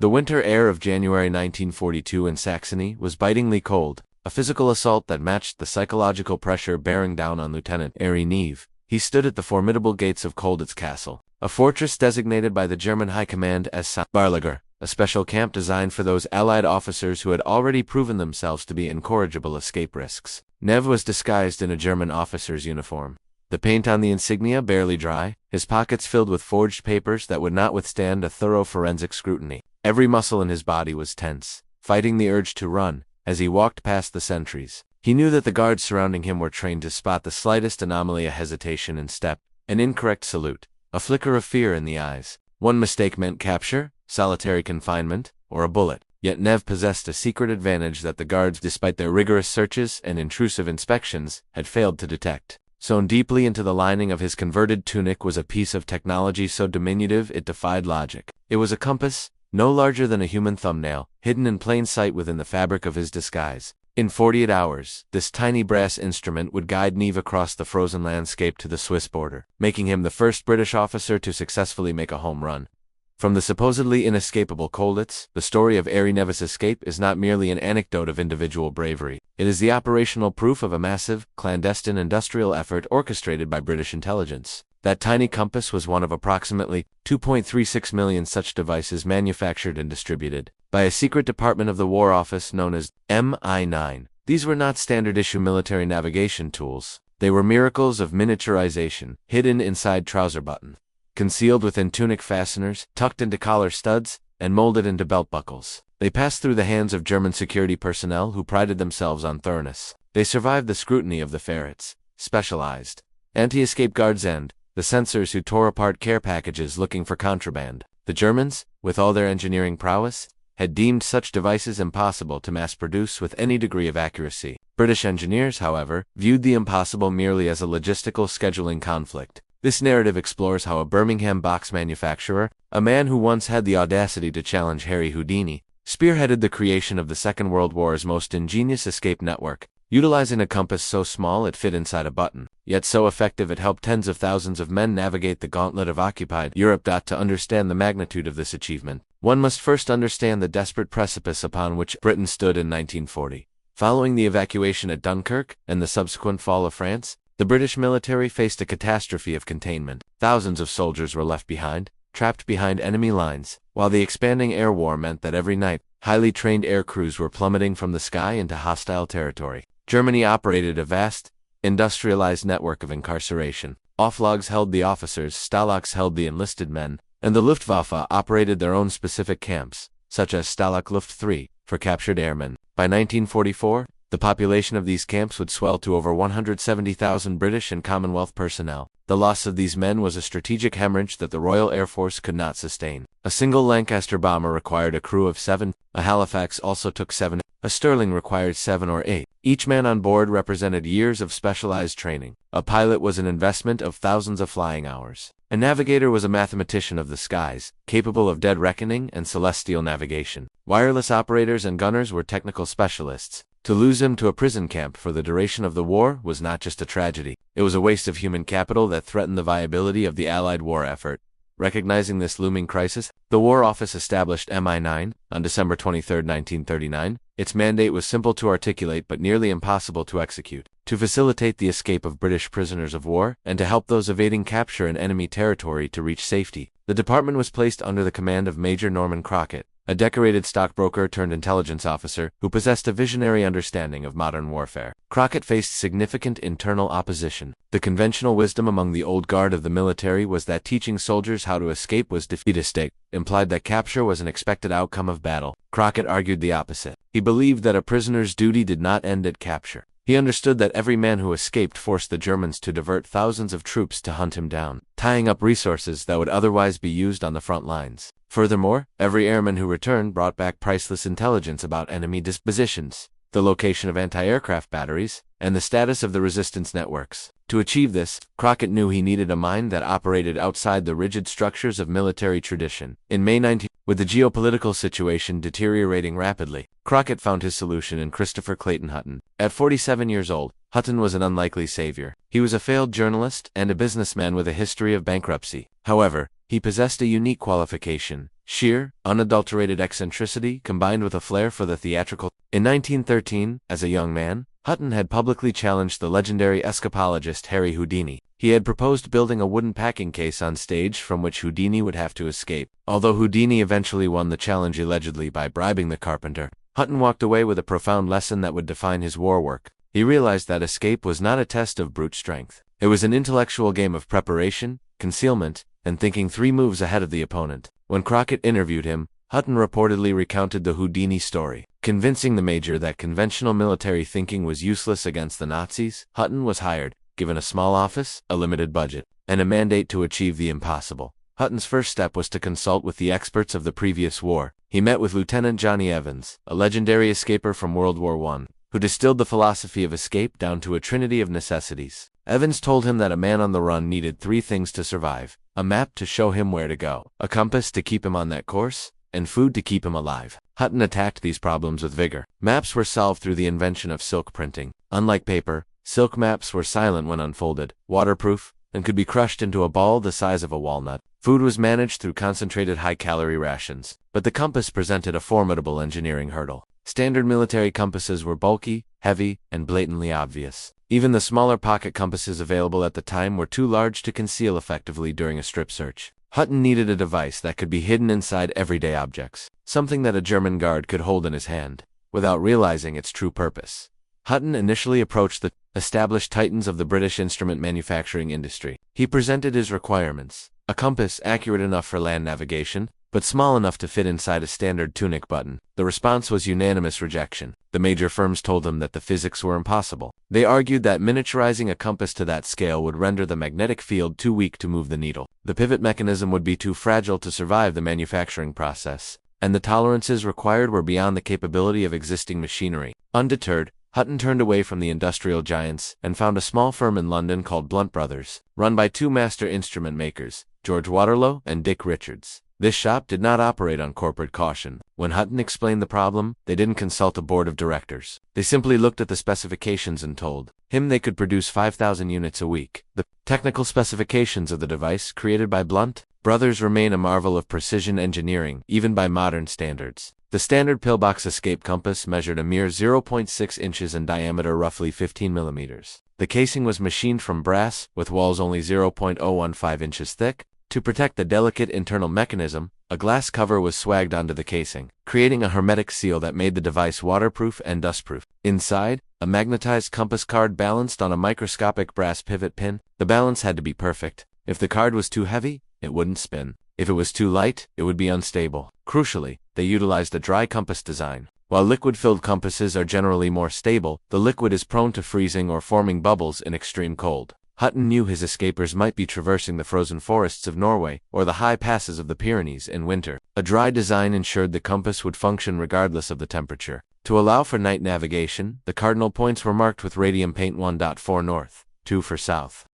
The winter air of January 1942 in Saxony was bitingly cold, a physical assault that matched the psychological pressure bearing down on Lieutenant Harry Neve. He stood at the formidable gates of Colditz Castle, a fortress designated by the German High Command as Barlager, a special camp designed for those Allied officers who had already proven themselves to be incorrigible escape risks. Neve was disguised in a German officer's uniform, the paint on the insignia barely dry, his pockets filled with forged papers that would not withstand a thorough forensic scrutiny. Every muscle in his body was tense, fighting the urge to run. As he walked past the sentries, he knew that the guards surrounding him were trained to spot the slightest anomaly, a hesitation in step, an incorrect salute, a flicker of fear in the eyes. One mistake meant capture, solitary confinement, or a bullet. Yet Neve possessed a secret advantage that the guards, despite their rigorous searches and intrusive inspections, had failed to detect. Sewn deeply into the lining of his converted tunic was a piece of technology so diminutive it defied logic. It was a compass, no larger than a human thumbnail, hidden in plain sight within the fabric of his disguise. In 48 hours, this tiny brass instrument would guide Neve across the frozen landscape to the Swiss border, making him the first British officer to successfully make a home run. From the supposedly inescapable Colditz, the story of Harry Neve's escape is not merely an anecdote of individual bravery. It is the operational proof of a massive, clandestine industrial effort orchestrated by British intelligence. That tiny compass was one of approximately 2.36 million such devices manufactured and distributed by a secret department of the War Office known as MI9. These were not standard-issue military navigation tools. They were miracles of miniaturization, hidden inside trouser buttons, concealed within tunic fasteners, tucked into collar studs, and molded into belt buckles. They passed through the hands of German security personnel who prided themselves on thoroughness. They survived the scrutiny of the ferrets, specialized anti-escape guards, and the censors who tore apart care packages looking for contraband. The Germans, with all their engineering prowess, had deemed such devices impossible to mass-produce with any degree of accuracy. British engineers, however, viewed the impossible merely as a logistical scheduling conflict. This narrative explores how a Birmingham box manufacturer, a man who once had the audacity to challenge Harry Houdini, spearheaded the creation of the Second World War's most ingenious escape network, utilizing a compass so small it fit inside a button, yet so effective it helped tens of thousands of men navigate the gauntlet of occupied Europe. To understand the magnitude of this achievement, one must first understand the desperate precipice upon which Britain stood in 1940. Following the evacuation at Dunkirk and the subsequent fall of France, the British military faced a catastrophe of containment. Thousands of soldiers were left behind, trapped behind enemy lines, while the expanding air war meant that every night, highly trained air crews were plummeting from the sky into hostile territory. Germany operated a vast, industrialized network of incarceration. Offlogs held the officers, Stalags held the enlisted men, and the Luftwaffe operated their own specific camps, such as Stalag Luft 3, for captured airmen. By 1944, the population of these camps would swell to over 170,000 British and Commonwealth personnel. The loss of these men was a strategic hemorrhage that the Royal Air Force could not sustain. A single Lancaster bomber required a crew of 7, a Halifax also took 7, a Sterling required 7 or 8. Each man on board represented years of specialized training. A pilot was an investment of thousands of flying hours. A navigator was a mathematician of the skies, capable of dead reckoning and celestial navigation. Wireless operators and gunners were technical specialists. To lose him to a prison camp for the duration of the war was not just a tragedy. It was a waste of human capital that threatened the viability of the Allied war effort. Recognizing this looming crisis, the War Office established MI9 on December 23, 1939. Its mandate was simple to articulate but nearly impossible to execute: to facilitate the escape of British prisoners of war and to help those evading capture in enemy territory to reach safety. The department was placed under the command of Major Norman Crockett, a decorated stockbroker turned intelligence officer who possessed a visionary understanding of modern warfare. Crockett faced significant internal opposition. The conventional wisdom among the old guard of the military was that teaching soldiers how to escape was defeatistic, implied that capture was an expected outcome of battle. Crockett argued the opposite. He believed that a prisoner's duty did not end at capture. He understood that every man who escaped forced the Germans to divert thousands of troops to hunt him down, tying up resources that would otherwise be used on the front lines. Furthermore, every airman who returned brought back priceless intelligence about enemy dispositions, the location of anti-aircraft batteries, and the status of the resistance networks. To achieve this, Crockett knew he needed a mind that operated outside the rigid structures of military tradition. In May 19, with the geopolitical situation deteriorating rapidly, Crockett found his solution in Christopher Clayton Hutton. At 47 years old, Hutton was an unlikely savior. He was a failed journalist and a businessman with a history of bankruptcy. However, he possessed a unique qualification: sheer, unadulterated eccentricity combined with a flair for the theatrical. In 1913, as a young man, Hutton had publicly challenged the legendary escapologist Harry Houdini. He had proposed building a wooden packing case on stage from which Houdini would have to escape. Although Houdini eventually won the challenge allegedly by bribing the carpenter, Hutton walked away with a profound lesson that would define his war work. He realized that escape was not a test of brute strength. It was an intellectual game of preparation, concealment, and thinking 3 moves ahead of the opponent. When Crockett interviewed him, Hutton reportedly recounted the Houdini story. Convincing the major that conventional military thinking was useless against the Nazis, Hutton was hired, given a small office, a limited budget, and a mandate to achieve the impossible. Hutton's first step was to consult with the experts of the previous war. He met with Lieutenant Johnny Evans, a legendary escaper from World War I, who distilled the philosophy of escape down to a trinity of necessities. Evans told him that a man on the run needed 3 things to survive: a map to show him where to go, a compass to keep him on that course, and food to keep him alive. Hutton attacked these problems with vigor. Maps were solved through the invention of silk printing. Unlike paper, silk maps were silent when unfolded, waterproof, and could be crushed into a ball the size of a walnut. Food was managed through concentrated high-calorie rations, but the compass presented a formidable engineering hurdle. Standard military compasses were bulky, heavy, and blatantly obvious. Even the smaller pocket compasses available at the time were too large to conceal effectively during a strip search. Hutton needed a device that could be hidden inside everyday objects, something that a German guard could hold in his hand, without realizing its true purpose. Hutton initially approached the established titans of the British instrument manufacturing industry. He presented his requirements: a compass accurate enough for land navigation, but small enough to fit inside a standard tunic button. The response was unanimous rejection. The major firms told them that the physics were impossible. They argued that miniaturizing a compass to that scale would render the magnetic field too weak to move the needle. The pivot mechanism would be too fragile to survive the manufacturing process, and the tolerances required were beyond the capability of existing machinery. Undeterred, Hutton turned away from the industrial giants and found a small firm in London called Blunt Brothers, run by 2 master instrument makers, George Waterlow and Dick Richards. This shop did not operate on corporate caution. When Hutton explained the problem, they didn't consult a board of directors. They simply looked at the specifications and told him they could produce 5,000 units a week. The technical specifications of the device created by Blunt Brothers remain a marvel of precision engineering, even by modern standards. The standard pillbox escape compass measured a mere 0.6 inches in diameter, roughly 15 millimeters. The casing was machined from brass, with walls only 0.015 inches thick. To protect the delicate internal mechanism, a glass cover was swagged onto the casing, creating a hermetic seal that made the device waterproof and dustproof. Inside, a magnetized compass card balanced on a microscopic brass pivot pin. The balance had to be perfect. If the card was too heavy, it wouldn't spin. If it was too light, it would be unstable. Crucially, they utilized a dry compass design. While liquid-filled compasses are generally more stable, the liquid is prone to freezing or forming bubbles in extreme cold. Hutton knew his escapers might be traversing the frozen forests of Norway or the high passes of the Pyrenees in winter. A dry design ensured the compass would function regardless of the temperature. To allow for night navigation, the cardinal points were marked with radium paint: 1.4 north, 2 for south.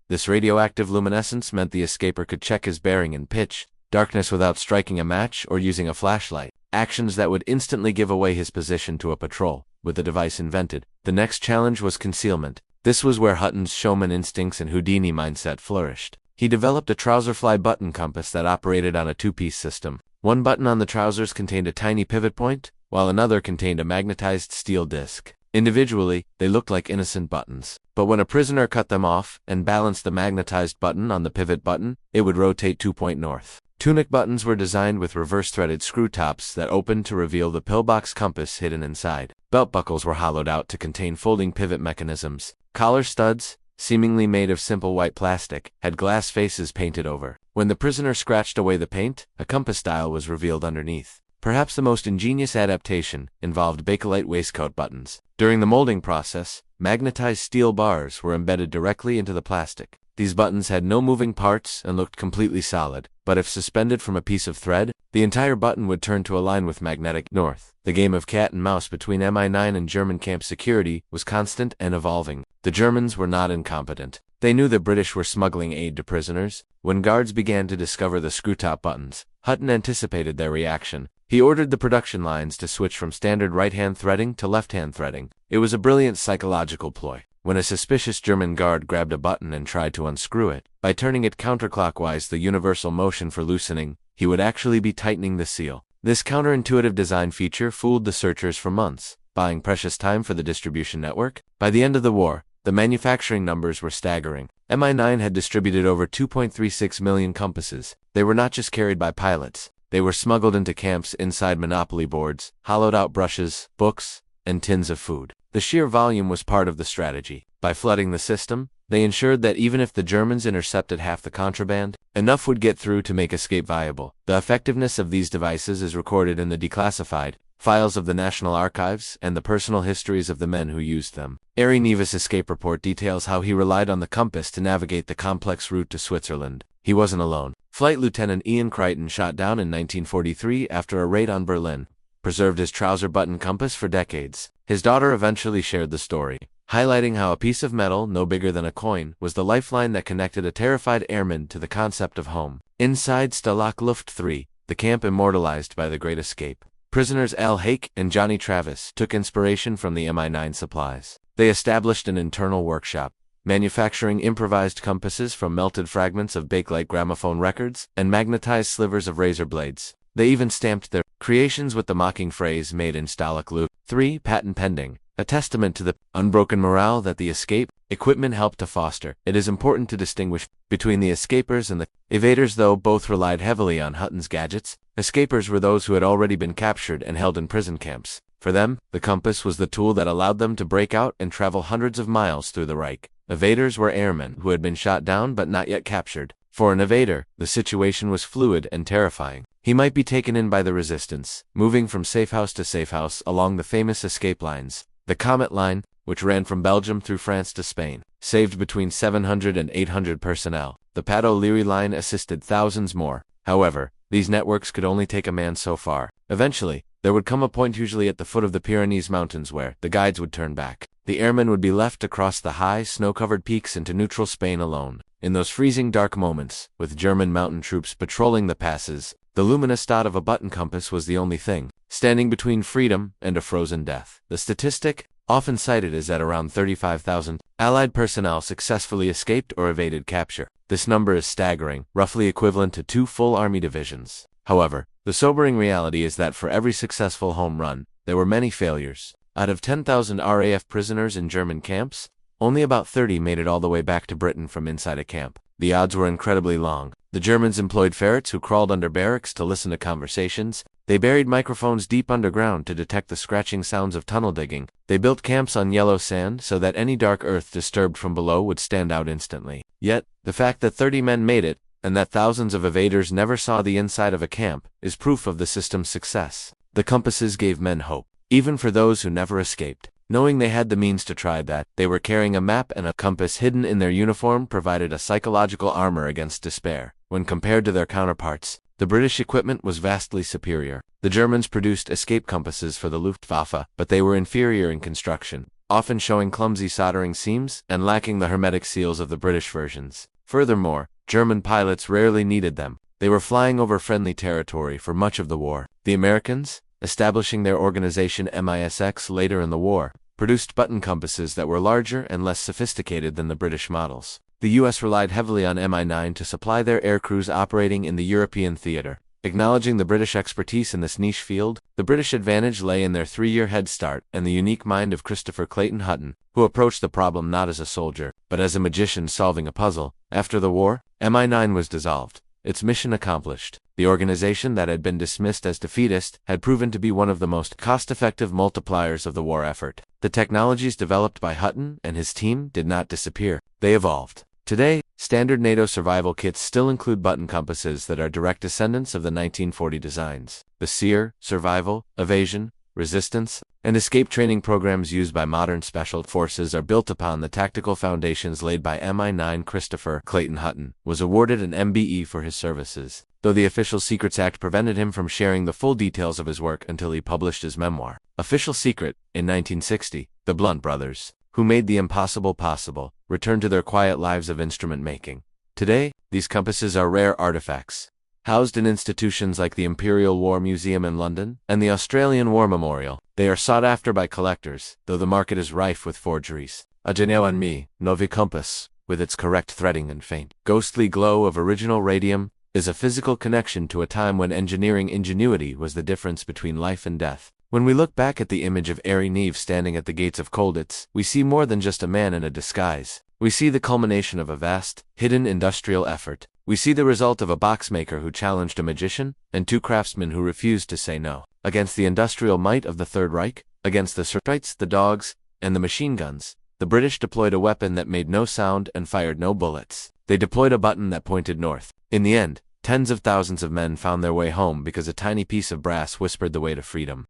This radioactive luminescence meant the escaper could check his bearing in pitch darkness without striking a match or using a flashlight, actions that would instantly give away his position to a patrol. With the device invented, the next challenge was concealment. This was where Hutton's showman instincts and Houdini mindset flourished. He developed a trouser-fly button compass that operated on a 2-piece system. One button on the trousers contained a tiny pivot point, while another contained a magnetized steel disc. Individually, they looked like innocent buttons. But when a prisoner cut them off and balanced the magnetized button on the pivot button, it would rotate 2 point north. Tunic buttons were designed with reverse-threaded screw tops that opened to reveal the pillbox compass hidden inside. Belt buckles were hollowed out to contain folding pivot mechanisms. Collar studs, seemingly made of simple white plastic, had glass faces painted over. When the prisoner scratched away the paint, a compass dial was revealed underneath. Perhaps the most ingenious adaptation involved Bakelite waistcoat buttons. During the molding process, magnetized steel bars were embedded directly into the plastic. These buttons had no moving parts and looked completely solid, but if suspended from a piece of thread, the entire button would turn to align with magnetic north. The game of cat and mouse between MI9 and German camp security was constant and evolving. The Germans were not incompetent. They knew the British were smuggling aid to prisoners. When guards began to discover the screw-top buttons, Hutton anticipated their reaction. He ordered the production lines to switch from standard right-hand threading to left-hand threading. It was a brilliant psychological ploy. When a suspicious German guard grabbed a button and tried to unscrew it, by turning it counterclockwise, the universal motion for loosening, he would actually be tightening the seal. This counterintuitive design feature fooled the searchers for months, buying precious time for the distribution network. By the end of the war, the manufacturing numbers were staggering. Mi-9 had distributed over 2.36 million compasses. They were not just carried by pilots. They were smuggled into camps inside Monopoly boards, hollowed-out brushes, books, and tins of food. The sheer volume was part of the strategy. By flooding the system, they ensured that even if the Germans intercepted half the contraband, enough would get through to make escape viable. The effectiveness of these devices is recorded in the declassified files of the National Archives and the personal histories of the men who used them. Ari Nevis' escape report details how he relied on the compass to navigate the complex route to Switzerland. He wasn't alone. Flight Lieutenant Ian Crichton, shot down in 1943 after a raid on Berlin, preserved his trouser button compass for decades. His daughter eventually shared the story, highlighting how a piece of metal no bigger than a coin was the lifeline that connected a terrified airman to the concept of home. Inside Stalag Luft 3, the camp immortalized by the Great Escape, prisoners Al Haik and Johnny Travis took inspiration from the Mi-9 supplies. They established an internal workshop, manufacturing improvised compasses from melted fragments of Bakelite gramophone records and magnetized slivers of razor blades. They even stamped their creations with the mocking phrase "made in Stalag Luft 3, patent pending," a testament to the unbroken morale that the escape equipment helped to foster. It is important to distinguish between the escapers and the evaders, though both relied heavily on Hutton's gadgets. Escapers were those who had already been captured and held in prison camps. For them, the compass was the tool that allowed them to break out and travel hundreds of miles through the Reich. Evaders were airmen who had been shot down but not yet captured. For an evader, the situation was fluid and terrifying. He might be taken in by the resistance, moving from safe house to safe house along the famous escape lines. The Comet Line, which ran from Belgium through France to Spain, saved between 700 and 800 personnel. The WWII line assisted thousands more. However, these networks could only take a man so far. Eventually, there would come a point, usually at the foot of the Pyrenees Mountains, where the guides would turn back. The airmen would be left to cross the high, snow-covered peaks into neutral Spain alone. In those freezing dark moments, with German mountain troops patrolling the passes, the luminous dot of a button compass was the only thing standing between freedom and a frozen death. The statistic, often cited, is that around 35,000 Allied personnel successfully escaped or evaded capture. This number is staggering, roughly equivalent to 2 full army divisions. However, the sobering reality is that for every successful home run, there were many failures. Out of 10,000 RAF prisoners in German camps, only about 30 made it all the way back to Britain from inside a camp. The odds were incredibly long. The Germans employed ferrets who crawled under barracks to listen to conversations. They buried microphones deep underground to detect the scratching sounds of tunnel digging. They built camps on yellow sand so that any dark earth disturbed from below would stand out instantly. Yet, the fact that 30 men made it, and that thousands of evaders never saw the inside of a camp, is proof of the system's success. The compasses gave men hope, even for those who never escaped. Knowing they had the means to try that, they were carrying a map and a compass hidden in their uniform provided a psychological armor against despair. When compared to their counterparts, the British equipment was vastly superior. The Germans produced escape compasses for the Luftwaffe, but they were inferior in construction, often showing clumsy soldering seams and lacking the hermetic seals of the British versions. Furthermore, German pilots rarely needed them. They were flying over friendly territory for much of the war. The Americans, establishing their organization MISX later in the war, produced button compasses that were larger and less sophisticated than the British models. The U.S. relied heavily on Mi-9 to supply their air crews operating in the European theater. Acknowledging the British expertise in this niche field, the British advantage lay in their 3-year head start and the unique mind of Christopher Clayton Hutton, who approached the problem not as a soldier, but as a magician solving a puzzle. After the war, Mi-9 was dissolved. Its mission accomplished. The organization that had been dismissed as defeatist had proven to be one of the most cost-effective multipliers of the war effort. The technologies developed by Hutton and his team did not disappear. They evolved. Today, standard NATO survival kits still include button compasses that are direct descendants of the 1940 designs. The SEER, survival, evasion, resistance, and escape training programs used by modern special forces are built upon the tactical foundations laid by Mi-9. Christopher Clayton Hutton was awarded an MBE for his services, though the Official Secrets Act prevented him from sharing the full details of his work until he published his memoir. Official Secret. In 1960, the Blunt brothers, who made the impossible possible, returned to their quiet lives of instrument making. Today, these compasses are rare artifacts, housed in institutions like the Imperial War Museum in London and the Australian War Memorial. They are sought after by collectors, though the market is rife with forgeries. A genuine novi compass, with its correct threading and faint, ghostly glow of original radium, is a physical connection to a time when engineering ingenuity was the difference between life and death. When we look back at the image of Eri Neve standing at the gates of Colditz, we see more than just a man in a disguise. We see the culmination of a vast, hidden industrial effort. We see the result of a boxmaker who challenged a magician, and two craftsmen who refused to say no. Against the industrial might of the Third Reich, against the Surtites, the dogs, and the machine guns, the British deployed a weapon that made no sound and fired no bullets. They deployed a button that pointed north. In the end, tens of thousands of men found their way home because a tiny piece of brass whispered the way to freedom.